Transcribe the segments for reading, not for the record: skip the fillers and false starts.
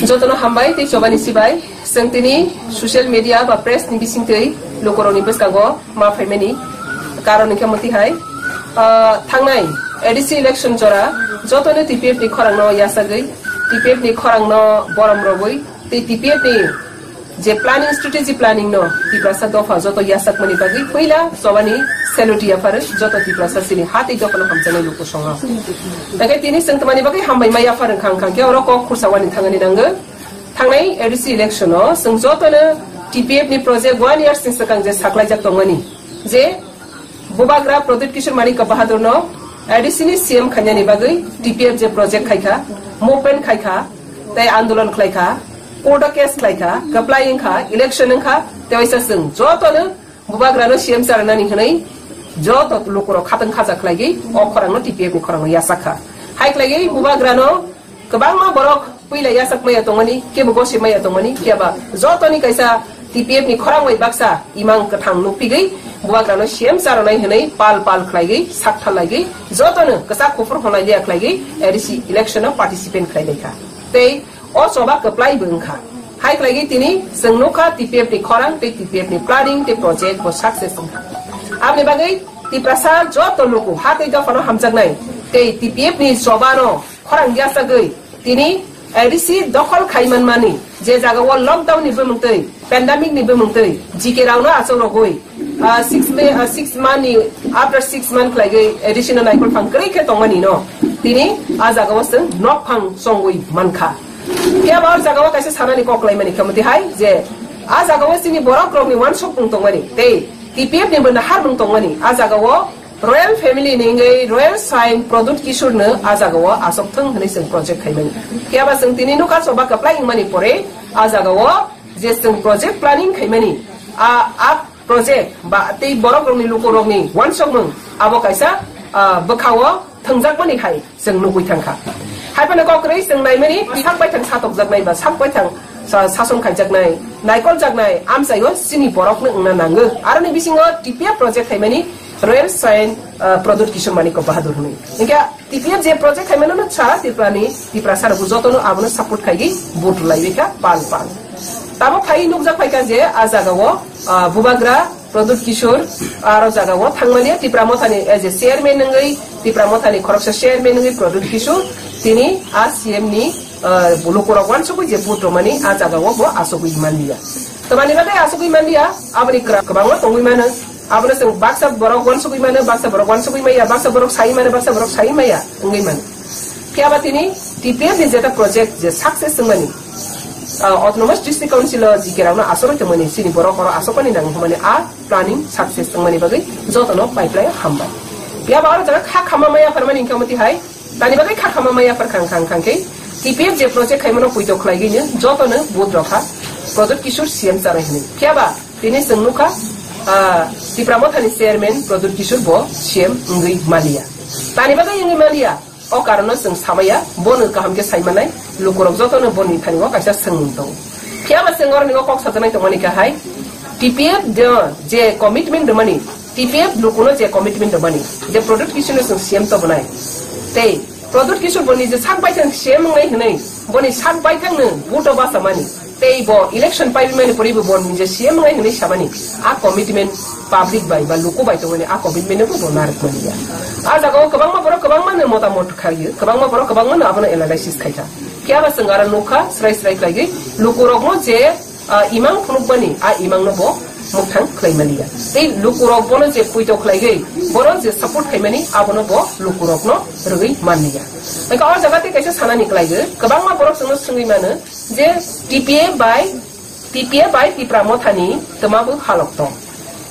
Jotono hambai te chobani sibai sengtini social media ba press ni bisingtei lokoroni beskago ma faimeni karon ke moti hai thangnai ADC election jora jotono TPF ni khorangno yasagai TPF ni khorangno borom roboi te TPF ni je planning strategy planning no tiprasa dofa joto yasak mani bagi koila sobani selotia faris joto tiprasa sini hati jokono hamjane loko songa nagai tini sengtmani bagi hambai maya farang khang ke oro ko kursawani thangani nang thangnai ADC election no seng jotono TPF ni project 1 year since kang je saklai jak tongani je bubagra Pradut Kishore Manik Bahadur no ADC ni CM khanyani bagi TPF je project khaika movement khaika tai andolan khlaika order case khaika applying kha election kha tewaisa seng jotono bubagra no CM sarnani khnai joto lokoro khatang khaja khlagi okhorang no TPF ni khorang yasakha hai khlagi bubagra no kabangma borok puila yasak maya tongani kebo gosi maya tongani keba jotoni kaisa TPF ni khorang wai baksa imang kathang no pigai bubagra no CM sarnai hnai pal khlagi sakthal lagi jotono kasa khofur honai lia khlagi ADC election no participant khlai kha tei o soba apply bungkha hai khlagi tini sengnoka TPF ni khorang te TPF ni planning te project ko success bungkha apni bagai ti prasar joto loko hate da fano hamjagnai te TPF ni sobano khorang yasagai tini ADC dokhol khaiman mani je jaga wa lockdown ni bumungtei pandemic ni bumungtei jike rauna asoro goi 6 month ni after 6 month lagi additional naikol phangkri ke tongani no tini a jaga wa seng nok phang songoi mankha kya ba jaga wa kaise sanani koklai mani khamti hai je a jaga wa sini borok rok ni one shop pung tongani te TPF ni bana har pung tongani a jaga wa Royal Family ningai Royal Sign Pradut Kishore ne a jaga wa asok thang hne seng project khaimani kya ba seng tini no ka soba applying mani pore a jaga wa je seng project planning khaimani a project ba tei borok rok ni loko rok ni one shop mung abo kaisa bakhawa thangjak mani hai seng nugui thangkha haipana ko krei seng nai mani sak bai thang satok jak nai ba sak bai thang sason khaijak nai naikol jak nai amsaigo sini borok ne ungna nang aro ni bisingo TPF project khaimani Royal Sign Pradut Kishore Manik Bahadur huni inga TPF je project khaimano no chara tiprani tiprasar bujotono abono support khaigi vote laibeka pal tamo khai nukjak phaika je a jagawo bubagra Pradut Kishore aro jagawo thangmani tipramothani as a chairman ngai tipramothani khoroksa chairman ngai Pradut Kishore tini a CM ni bulukora wan sokoi je vote mani a jagawo bo asokoi mandia tamani bade asokoi mandia abani kabangwa tongoi mana abona seng baksa borok wan sokoi mana baksa borok wan sokoi maya baksa borok sai mana baksa borok sai maya ngai mana kya batini TPF ni jeta project je success mani autonomous district council jikerauna asoro temani sini borok oro asokoni nang mani a planning success mani bagai jotono pipeline hamba ya ba aro kha khama maya farmani inkamati hai tani bagai kha khama maya far khang ke TPF je project khaimano puito khlai gine jotono bod rakha Pradut Kishore CM sarai hini kya ba tini sengnuka tipramothani chairman Pradut Kishore bo CM ngai malia tani bagai ngai malia o karono seng samaya bon kaham ke saimanai lukorok jotono boni thani o kaisa sengto kya ba sengor ni kok satanai to mani ka hai TPF je commitment de mani TPF lukono je commitment de mani je Pradut Kishore seng CM to banai te Pradut Kishore boni je sak bai thang CM ngai hnai boni sak bai thang ne vote ba samani te bo election pai mani pori bo bon je CM ngai hnai samani a commitment public bai ba luko bai to mani a commitment ko bonar mani ya a jaga kabangma borok kabangma ne motamot khaiyo kabangma borok kabangma na abona analysis khaita kya ba sangara nokha srai lagi lukurok mo je imang phunuk bani a imang no bo mukhang khlaimania ei lukurok bono je puito khlaigai boron je support khaimani abono bo lukurok no rugui mania eka o jaga te kaisa sana niklaigo kabangma borok sungno sungi mane je TPF by tipramothani tamabu halok to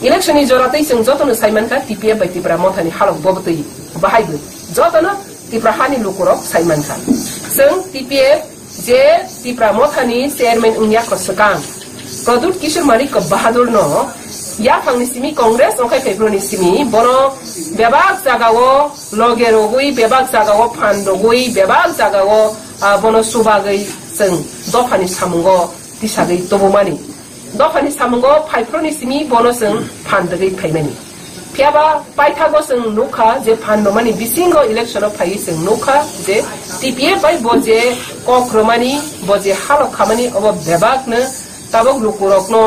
election ni joratei seng jotono saiman ka TPF by tipramothani halok bobtei bahaigo jotono tiprahani lukurok saiman ka seng TPF je tipramothani chairman unya khosakang Pradut Kishore Manik Bahadur no ya phangni simi congress okai febroni simi bono bebak jagawo logerogui bebak jagawo phandogui bebak jagawo bono subagai seng dofani samungo tisagai tobomani dofani samungo phaiproni simi bono seng phandagai phaimani फियाबा पाइथागो जों नुखा जे फान्डमानि बिसिंगो इलेक्शनाव phi जों नुखा जे TPF bye बजे कक्रमानि बजे हालक खामानि अब बेबागनो ताबक लुकुरकनो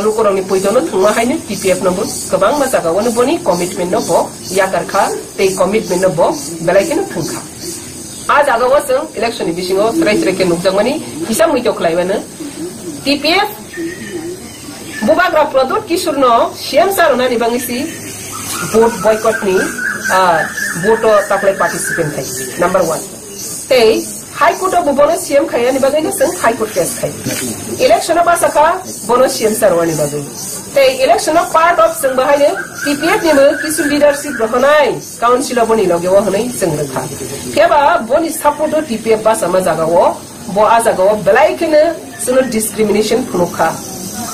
लुकुरकनि पयजनो थुंमा हायनो TPF नबो गोबां मा जागावनो बनि कमिटमेन्ट नबो याकारखा ते कमिटमेन्ट नबो बेलायकेनो थुंखा आ जागाव जों इलेक्शननि बिसिङाव स्राय-स्रायके नुजामानि हिसाब मैतो खलायबानो टीपीएफ बुबाग्रा प्रदोत किशोरनो सीएम सारनानि बांगिसि भोट बॉयकॉटनि भोट ताकले पार्टिसिपेंट थाय नंबर 1 ते हाई कोर्ट बुबोनो सीएम खायानि बागैनो जों हाई कोर्ट केस खाय इलेक्शन बासाखा बोनो सीएम सारवानि बागै ते इलेक्शन पार्ट ऑफ जों बाहायनो टीपीएफ निबो किसु लीडरशिप रहनाय काउन्सिल बनि लगेव हनै जों रखा केबा बनि सपोर्ट टीपीएफ बासा मा जागावो बो आ जागावो बेलायकेनो जों डिस्क्रिमिनेशन फुनुखा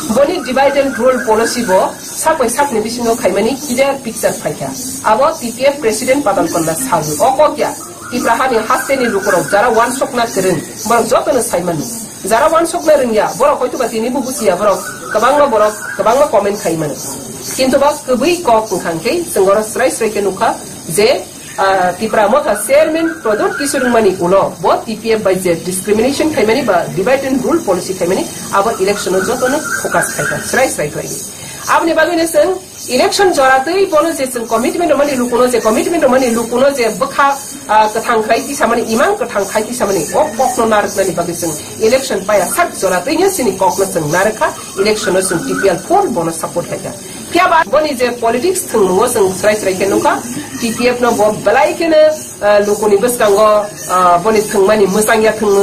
बनि डिवाइड एंड रूल पॉलिसी बो सापै सापनि बिसिङाव खायमानि किदा पिक्चर फायखा आबो टीपीएफ प्रेसिडेंट पादल कन्ना सागु अकक्या तिप्राहानि हास्तेनि लुकुराव जारा वान सकना करेन बर जतनो साइमान जारा वान सकना रिंया बर हयतो बातिनि बुबुसिया बर गोबांनो कमेन्ट खायमान किन्तु बा कबै कक खांखे जोंगर स्राय-स्रायके नुखा जे तिप्रा मथा चेयरमैन प्रदोत किशोरमानि उनो बो टीपीएफ बाय जे डिस्क्रिमिनेशन खायमानि बा डिवाइड एंड रूल पॉलिसी खायमानि आबो इलेक्शन जतनो फोकस खायखा स्राय-स्राय खाय आबनि बागैनो जों इलेक्शन जरातै बोनो जे जों कमिटमेन्ट मानि लुकुनो जे कमिटमेन्ट मानि लुकुनो जे बखा कथां खायति सामानि इमान कथां खायति सामानि ओ ककनो नारकनानि बागै जों इलेक्शन पाया साक जरातैनो सिनि ककनो जों नारखा इलेक्शन जों टीपीएल फोर बोनो सपोर्ट खायखा फियाबा बनि जे पॉलिटिक्स थंगो जों स्राय-स्रायके नुखा टीपीएफ नो बो बलायकेनो लुकुनि बसकांगो बनि थंमानि मोसांया थंग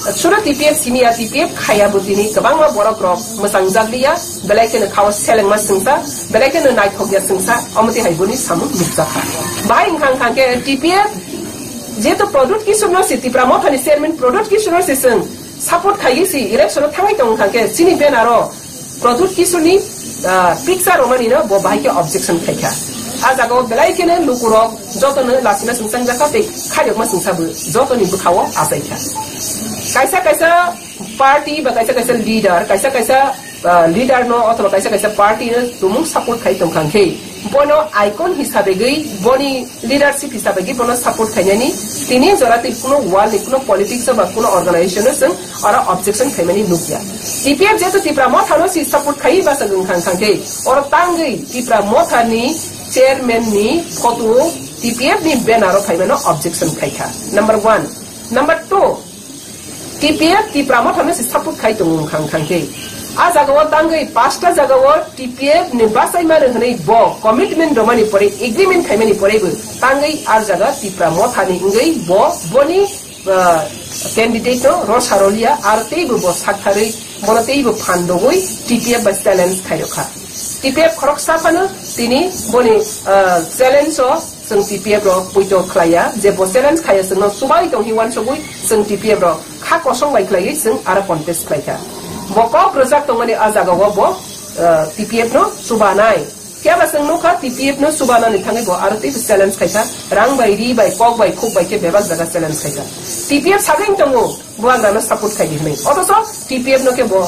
सुरा टीपीएफ सिनिया टीपीएफ खाया बुदिनि गोबांमा बरक रक मोजां जागलिया बेलायकेनो खाव सेलेंमा सिंसा बेलायकेनो नायथगिया सिंसा अमति हायबुनि सामु मिजाखा बाय इंखां खांके टीपीएफ जेतो प्रोडक्ट की सुनो सिटी प्रमोथनि चेयरमैन प्रोडक्ट की सुनो सिसन सपोर्ट खायिसि इलेक्शन थांगाय दं खांके सिनि बेनारो प्रोडक्ट की सुनि पिक्चर रोमानिनो बो बायके ऑब्जेक्शन खायखा आ जागो बेलायकेनो लुकुरक जतनो लासिना सिंसां जाखा ते खायकमा सिंसाबो जतनि बुखावो आसायखा कैसा पार्टी बा कैसा लीडर लीडर नो अथवा कैसा पार्टी ने तुमुं सपोर्ट खाइ तम खांखे बनो आइकन हिसाबै गई बनि लीडरशिप हिसाबै गई बनो सपोर्ट खायनि तिनि जराति कुनो वाल कुनो पॉलिटिक्स बा कुनो अर्गनाइजेशन जों और ऑब्जेक्शन खायमानि नुकिया टीपीएफ जेतो तिप्रा मथानो सि सपोर्ट खाइ बा सगुं खांखे और तांगै तिप्रा मथानि चेयरमैन नि फटो टीपीएफ नि बेनारो खायमानो ऑब्जेक्शन खायखा नंबर 1 नंबर 2 टीपीएफ ती प्रामथानो से सपोर्ट खाइ दं खांखे आ जागाव तांगै पास्टा जागाव टीपीएफ नि बासाइ मारे हनै ब कमिटमेन्ट दमानि परे एग्रीमेंट खाइमानि परेबो तांगै आर जागा ती प्रामथानि इंगै ब बनि कैंडिडेट नो रसारलिया आर तेबो ब साखारै बनतेबो फान्डगै टीपीएफ बा चैलेंज खायरखा टीपीएफ खरक साफानो तिनि बनि चैलेंज जों टीपीएफ रो पुइतो खलाया जे बो चैलेंज खाया जों सुबाय दं हिवान सगै जों टीपीएफ रो खा कसं बाय खलायै जों आरो कन्टेस्ट खलायखा बको प्रोजेक्ट तंगनि आजागाव बो टीपीएफ नो सुबानाय केबा जों नखा टीपीएफ नो सुबानानि थाङै बो आरो ते चैलेंज खायखा रां बाय रि बाय कक बाय खुब बाय के बेबा जागा चैलेंज खायखा टीपीएफ सागैं तंगो बुआग्रानो सपोर्ट खायि हनै अथस टीपीएफ नो के बो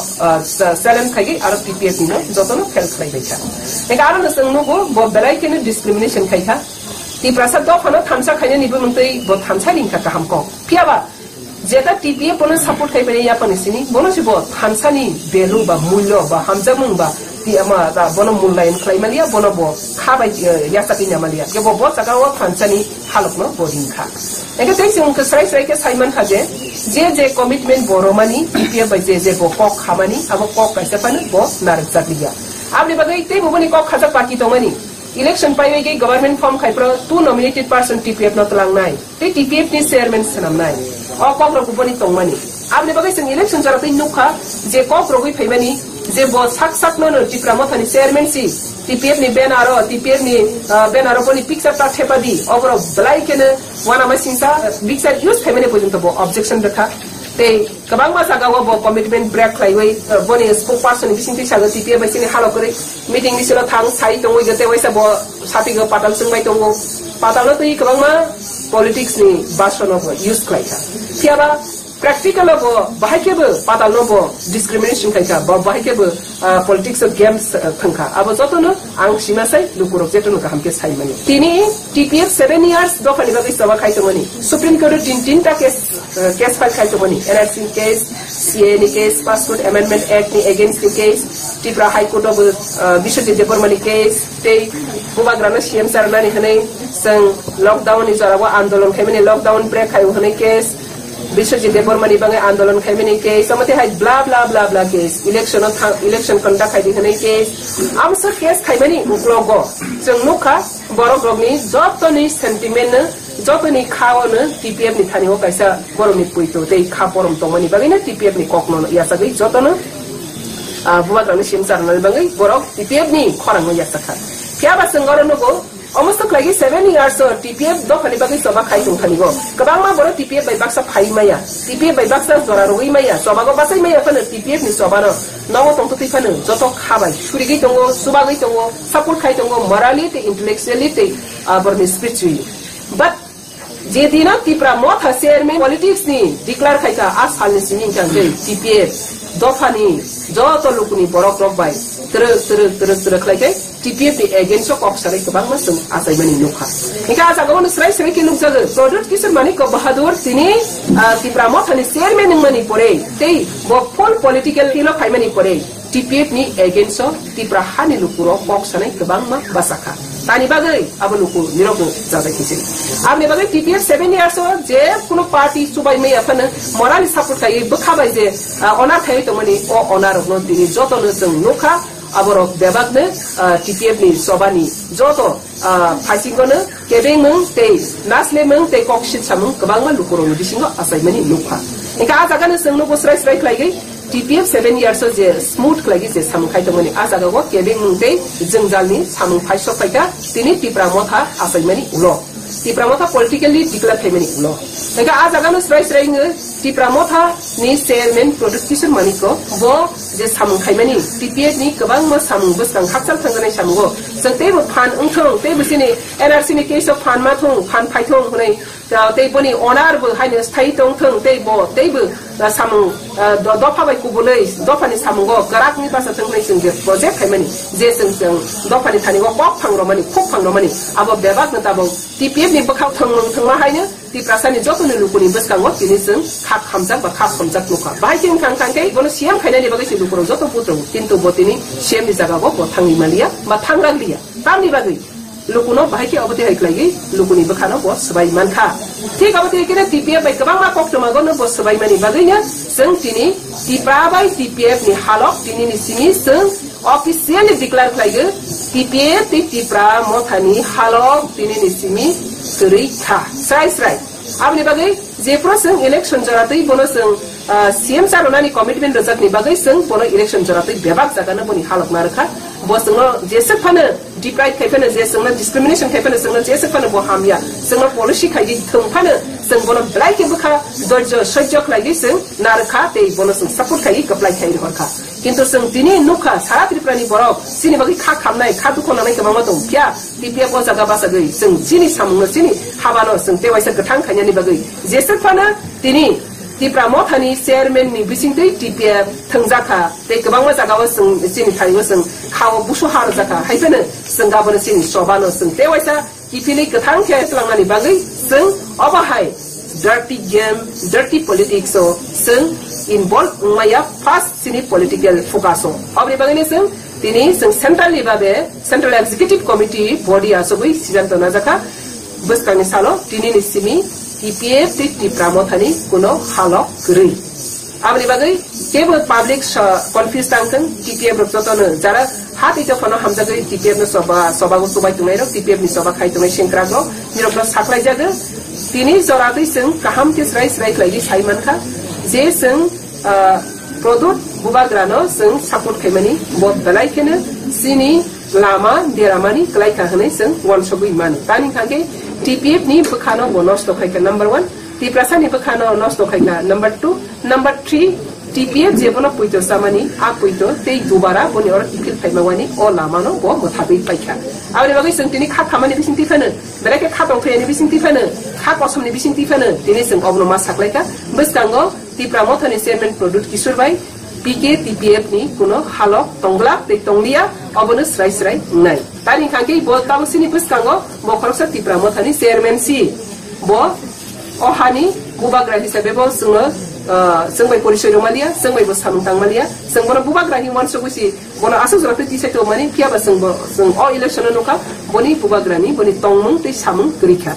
चैलेंज खायि आरो टीपीएफ नो जतनो फेल खलायबायखा ए कारण जों नो बो बेलायकेनो डिस्क्रिमिनेशन खायखा ती प्रसाद दफानो थामसा खायनो निबो मंतै बो थामसा लिंखा काहामको फियाबा जेता टीपीएफ बनो सपोर्ट खायबे या पनिसिनि बनो सिबो थामसानि भेलु बा मूल्य बा हामजामुं बा ती अमा दा बनो मूल्यन खायमालिया बनो बो खाबाय यासाति नामालिया के बो जागाव थामसानि हालकनो बोरिंखा एके तै जों के स्राय के साइमन खाजे जे कमिटमेन्ट बरोमानि टीपीएफ बाय जे बो कक खामानि अब कक कायसा पानो बो नारक जागलिया आबनि बागै तै बनि कक खाजा पाकी तमानि इलेक्शन पाइवेगी गवर्नमेंट फॉर्म खाइप्र 2 नॉमिनेटेड पर्सन टीपीएफ न तलांगनाय ते टीपीएफ नि चेयरमैन सनामनाय अ कक्र कुपनि तंगमानि आबनि बगै जों इलेक्शन जरातै नुखा जे कक्र गै फैमानि जे ब साक न टिप्रा मथानि चेयरमैन सि टीपीएफ नि बेनारो पनि पिक्चर ता थेपादि ओभर ब्लाइकेन वाना मसिंसा पिक्चर यूज फैमानि पर्यन्त ब ऑब्जेक्शन रखा ते गोबां मा जागाव ब कमिटमेन्ट ब्रेक खाइवै बनि स्पोक पर्सन बिसिंथि सागो टीपीएफ बासिनि हालो करे मीटिंग निसोला थां साइ दङै गते वैसा ब साथिगो पाताल संबाय दङ पाताल तै गोबां मा पॉलिटिक्स नि बासनो use खाइखा थियाबा practical bo bahikebe patal no bo discrimination kaika bo bahikebe politics of games thangka abo jotono ang simasai lukurok jetono ka hamke sai mani tini TPF 7 years do khani bagi saba khaito mani supreme court tin ta case file khaito mani NRC case CA case passport amendment act ni against the case Tripura high court of Bishopjit Debormani case te bubagrana CM sarnani hanai sang lockdown ni jarawa andolon khaimani lockdown break khayo hanai case Bishopjit Debormani bangai andolon khaimani case samate hai blah blah blah blah case election conduct khai hanai case amsa case khaimani uklogo jeng nukha borok rogni jotoni sentiment jotoni khawon TPF ni thani ho kaisa boromni puito tei kha borom tongmani bagina TPF ni kokno yasagai jotono bubagrana CM sarnani bangai borok TPF ni khorang no yasakha kya ba sangaro no go almost like 7 years or TPF do khani bagi soba khai tung khani go kabang ma boro TPF bai baksa phai maya TPF bai baksa jora roi maya soba go basai maya phane TPF ni soba no nawo tong tu phane joto khabai suri gi tongo suba gi tongo support khai tongo morally te intellectually te borni spiritually but je dina Tripura motha chairman politics ni declare khai ka as halni singing kan TPF do phani joto lukuni borok rok bai ter khai kai TPF ni against of officer ke bang masung asai mani nukha nika asa gawon srai ke lukja product kisar mani ko bahadur tini Tripura mothani chairman ning mani pore tei bo full political kilo khai mani pore TPF ni against of Tripura hani lukuro officer ke bang ma basaka tani bagai abo luku nirogo jada kisi abne bagai TPF 7 years or je kuno party subai me afan moral support kai bkhabai je honor khai to mani o honor no tini joto no jeng nukha aborok debagne TPF ni sobani joto phasingone kebeng tei nasle meng tei kokshit samung kabang ma lukuro ni bisingo asai mani nukha ika ajaga ne sengno bo srai klaigai TPF 7 years je smooth klagi je samung khai to mani ajaga go kebeng tei jengjalni samung phaisok kaika tini Tripura motha asai mani ulo Tripura motha politically declare khai mani ulo ika ajaga no srai nge Tripura motha ni chairman production mani ko bo je samung khai mani TPF ni kabang ma samung busang haksal thanganai samungo sangte bo phan ungthong te busini NRC ni case of phan ma thong phan phaithong hunai te boni honor bo haine sthai tong thong te bo samung do phabai kubulei do phani samungo garak ni basa thangnai sing je project khai mani je sing do phani thani go pok phangro mani khop phangro mani abo bebak na tabo TPF ni bakhaw thangma haine Tripura sani jotoni lukuni buskango tini sing khak khamjak ba khak khamjak lukha bai tin khang kai bono siam khainani bagai si lukuro joto putro kintu botini siam ni jaga go bo thangi malia ba thangraglia tamni bagai lukuno bahai ki aboti hai klagi lukuni bakhano bo sabai mankha thik aboti kene TPF bai kabang ma koktoma go no bo sabai mani bagai nya sing tini Tripura bai TPF ni halok tini ni sini sing officially declare klagi TPF ti Tripura mothani halok tini ni simi suri kha srai abni bagai je proseng election jaratai bono sing CM sarona ni commitment rajak ni bagai sing bono election jaratai bebak jaga na boni halok narkha bo singno jesek phane deprive khaifane je singna discrimination khaifane singna jesek phane bo hamya singna policy khai thung phane sing bono blai ke bukha dorjo sajjok lagi sing narkha te bono sing support khai apply khai horkha kintu sing tini nukha sara Tripura ni borok sini bagi kha khamnai kha dukho nanai ke mama tong pya TPF bo jaga basa gai sing sini samung sini habano sing te waisa gathang khanya ni bagai jesek phane tini Tripura mothani chairman ni bisingtei TPF thangjaka te kabang ma jaga sing sini thaigo sing khaw busu har jaka haifene singga bone sini sobano sing te waisa kipili gathang khe tlangani bagai sing obahai dirty game dirty politics so sing involve maya fast sini political focus so abri bagani sing tini sing central level central executive committee body asogoi sijanto najaka buskani salo tini ni simi TPF ti Tripura mothani kuno halok gri abri bagai kebo public confused tangkan TPF roktono jara hati to phono hamjagai TPF no soba go subai tunai ro TPF ni soba khai tunai singkra go niroklo saklai jaga tini joratai sing kaham ke srai klai saiman kha je sing product bubagrano sing support khaimani bot dalai kene sini lama deramani klai kha hne sing wal sogui man tani khage TPF ni bukhano bonus to khaika number 1 Tripura sani bukhano nos to khaika number 2 number 3 TPF je bono puito samani a puito tei dubara boni or tikil phaimawani o lamano bo mothabi paikha awri bagai sentini kha khamani bisinti phane bereke kha tong pheni bisinti phane kha kosomni bisinti phane tini sing obno ma saklaika buskango tipra mothani chairman product kisur bai PK TPF ni kuno halok tongbla te tonglia abono srai nai tani khangke bo tabu sini puskango bo khoroksa tipra mothani chairman si bo ohani bubagra hisabe bo sungo sengbai polisoi romalia sengbai bo samtang malia sengbora bubagra hi wan sogusi bono asu jrate ti seto mani pia ba sengbo seng o election noka boni bubagra ni boni tongmung te samung grikha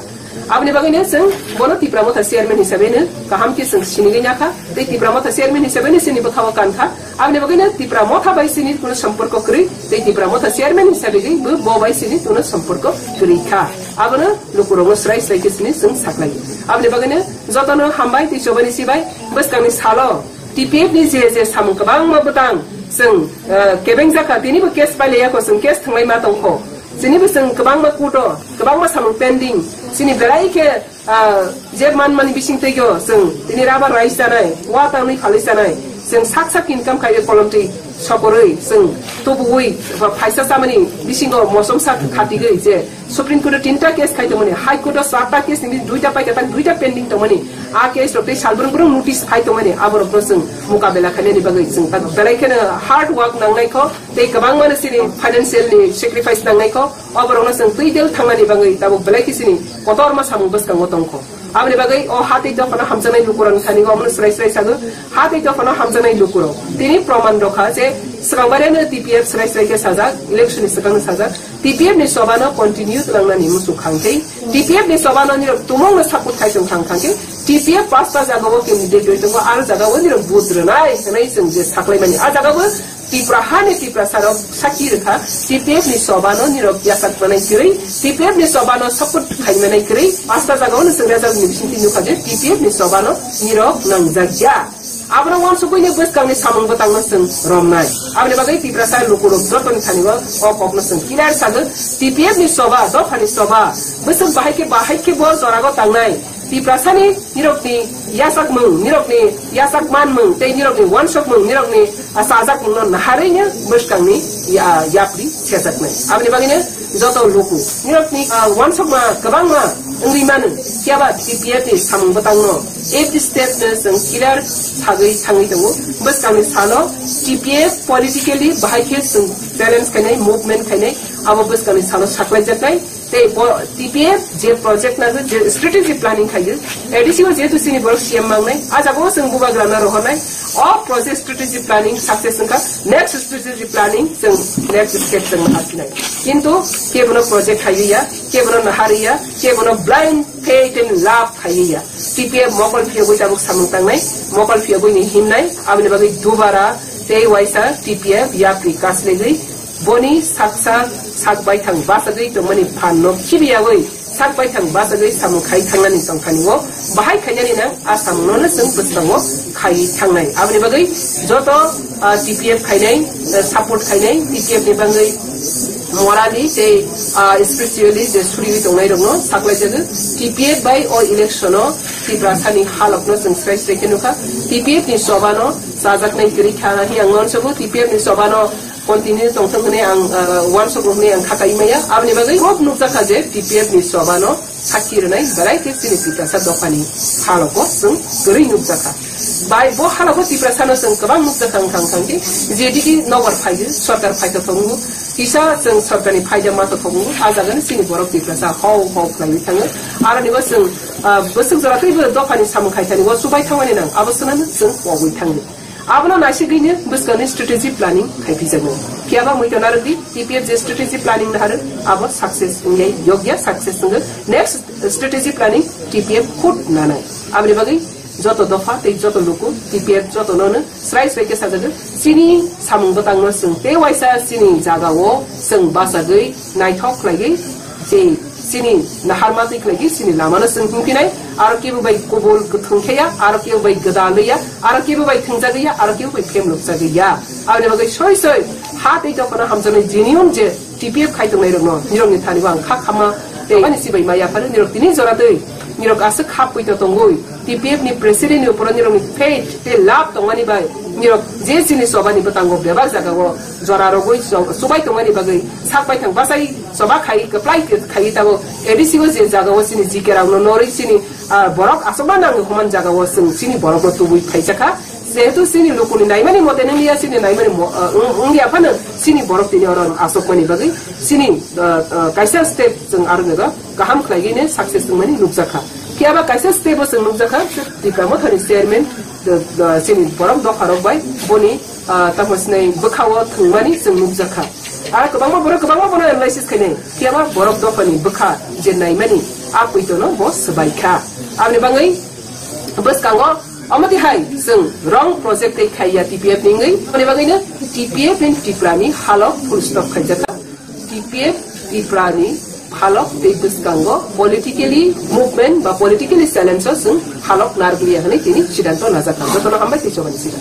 abni bagine seng bono tipra motha chairman hisabe ne kaham ke seng sinige nyaka te tipra motha chairman hisabe ne sini bothawa kan kha abni bagine tipra motha bai sini kuno samporko kri te tipra motha chairman hisabe ge bo bai sini kuno samporko kri kha abna lukurong srai ke sini seng saklai abni bagine jotono hambai ti sobani sibai bas kami salo TPF ni je samung kabang ma butang seng kebeng jaka tini bo case pale ya ko seng case thanglai ma tongkho sini bo seng kabang ma kudo kabang ma samung pending sini berai ke Jerman mani bising tegyo seng tini raba rice janai wa ta ni khali janai seng sak income kai kolomti saporoi seng tobui phaisa samani bisingo mosom sak khati ge je supreme court tinta case khai to mani high court sata case ni duita pai ka duita pending to mani a case rokte salburung burung notice khai to mani abor proseng mukabela khane ni bagai seng ta berai ke hard work nangnai ko te kabang mani sini financially sacrifice nangnai ko abor ona seng tuidel thangani bagai tabo belai kisini kotor ma samung bas kang otong ko abni bagai o hati jofana hamjanai lukurang khani go amna srai sagu hati jofana hamjanai lukuro tini proman rokha je srangbarene TPF srai ke saja election sakang saja TPF ni sobana continue langna ni musu khangke TPF ni sobana ni tumong na saput khai jong khangke TPF pasta jaga bo ke de de ko ar jaga wo ni budranai nai seng je saklai mani a jaga bo tipra hane tipra saro sakir kha TPF ni sobano ni rok yasak manai kiri TPF ni sobano saput khai manai kiri pasta jaga wo seng raja ni bisinti nu khaje TPF ni sobano ni rok nang jagya abra wan su koine bus kang ni samang batang na seng romnai abne bagai tipra sa lukurok joton khani go op na seng kinar sagu TPF ni soba do khani soba bus bahai ke bo zorago tangnai tipra sani nirok ni yasak man mung te nirok ni one shot mung nirok ni asajak mung na harenya bus kang ni yapri chesak nai abne bagine joto luku nirok ni one shot ma kabang ma ungri man kiaba TPF ni samang batang no every step na seng kirar sagai thangai tawo bus kang ni salo TPF politically bahai ke seng balance kanai movement kanai abo bus kang ni salo saklai jakai te TPF je project na je strategy planning khai ADC wo je tu sini bor CM mangnai aja go seng buba grana rohonai all project strategy planning success ka next strategy planning seng next step seng hasinai kintu kebono project khaiya kebono nahariya kebono blind faith and love khaiya TPF mokol phio go jabuk samung tangnai mokol phio go ni himnai abne bagai dubara te waisa TPF yapri kasle gai boni saksa sakbai thang basagai to mani phanno khibiya goi sakbai thang basagai samu khai thangani tongkhani wo bahai khainani na asam no na sung pustango khai thangnai abni bagai joto TPF khainai support khainai TPF ni bangai morally te spiritually je suri tongnai rongno saklai jagu TPF by or election no tipra sani halok no sung strai sekenuka TPF ni sobano sajak nai kiri khana hi angon sobo TPF ni sobano continue tongthang ne ang one shot ne ang khakai maya abni bagai rob nukta khaje TPF ni sobano sakir nai barai ke sini pita sa dokani haloko sung gari nukta kha bai bo haloko tipra sana sung kabang nukta khang ki jediki nowar phaidu sarkar phaita thongu kisa sung sarkani phaida ma to thongu ajagan sini borok tipra sa how klai thanga arani wa sung busuk jara kai dokani samung khaitani wa subai thangani nang abasana sung woi thangi abna nasi gine buskani strategy planning khai jago kiaba muito nardi TPF je strategy planning na har abo success ngai yogya success ngai next strategy planning TPF khut nanai abri bagai joto dofa te joto luku TPF joto non srai ke sajaga sini samung batang no sung te waisa sini jaga wo sung basagai nai thok lagi je sini naharmatik lagi sini lamana sung pinai arkibu bai kobol thungkheya arkibu bai gadaliya arkibu bai thungjagaya arkibu bai phem lukjagaya abne bagai soi hat ei tokona hamjane genuine je TPF khaitong nai rogno nirok ni thani bang kha khama te ani sibai maya phare nirok tini jora dei nirok asa khap pui to tongoi TPF ni president ni upor nirok ni faith te lab tongani bai mirok je sini sobani batango bebak jagago joraro goi sobai tongani bagai sakbai thang basai soba khai kaplai khai tago edisi go je jagago sini jikera no nori sini borok asoba nang human jagago sini borok no tubui khaisaka jehetu sini lokuni naimani modene niya sini naimani ungi apana sini borok tini oron asok mani bagai sini kaisa step jeng arnaga gaham khlaigine success mani nukjaka kiaba kaisa step jeng nukjaka dikramo thani chairman sini borok do kharok bai boni tamosnai bukhawo thungmani jeng nukjaka ar kabangma bono analysis khaine kiaba borok do pani bukha je naimani apuitono bo sabaikha amni bangai bas kango amati hai sing wrong project kai khaya TPF ningai amni bangai na TPF in tiprani halok full stop khajaka TPF tiprani halok tebus kango politically movement ba politically silencers halok narglia hani tini sidanto nazaka jotono hamba tichobani sida